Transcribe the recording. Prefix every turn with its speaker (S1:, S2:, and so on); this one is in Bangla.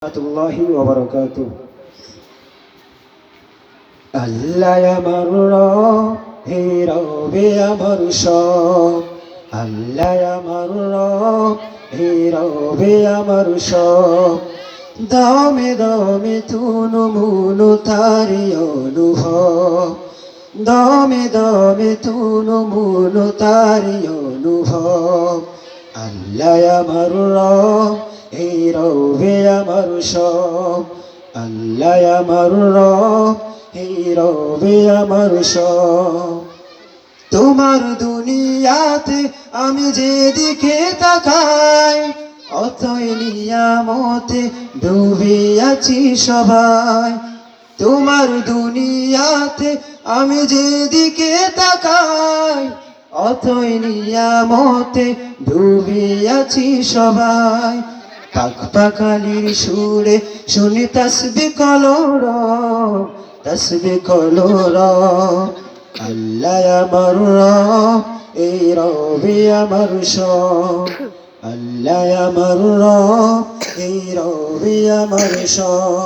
S1: রাহমাতুল্লাহি ওয়া বারাকাতুহু। আল্লাহ আমার হে রবে আমার সব, আল্লাহ আমার হে রবে আমার সব। দমে দমে তুনু মুনু তারি অনুভব, দমে দমে তুনু মুনু তারি অনুভব। আল্লাহ আমার এই রবে আমার সব, আল্লাহ আমার এই রবে আমার সব। তোমার দুনিয়াতে আমি যেদিকে তাকাই, অতই নিয়ামতে ডুবে আছি সবাই। তোমার দুনিয়াতে আমি যেদিকে তাকাই, অতই নিয়ামতে ডুবে আছি সবাই। পাক পাখালির সুরে শুনি তাসবিহ কলর, তাসবিহ কলর। আল্লাহ আমার এই রবে আমার সব, আল্লাহ আমার এই রবে আমার সব।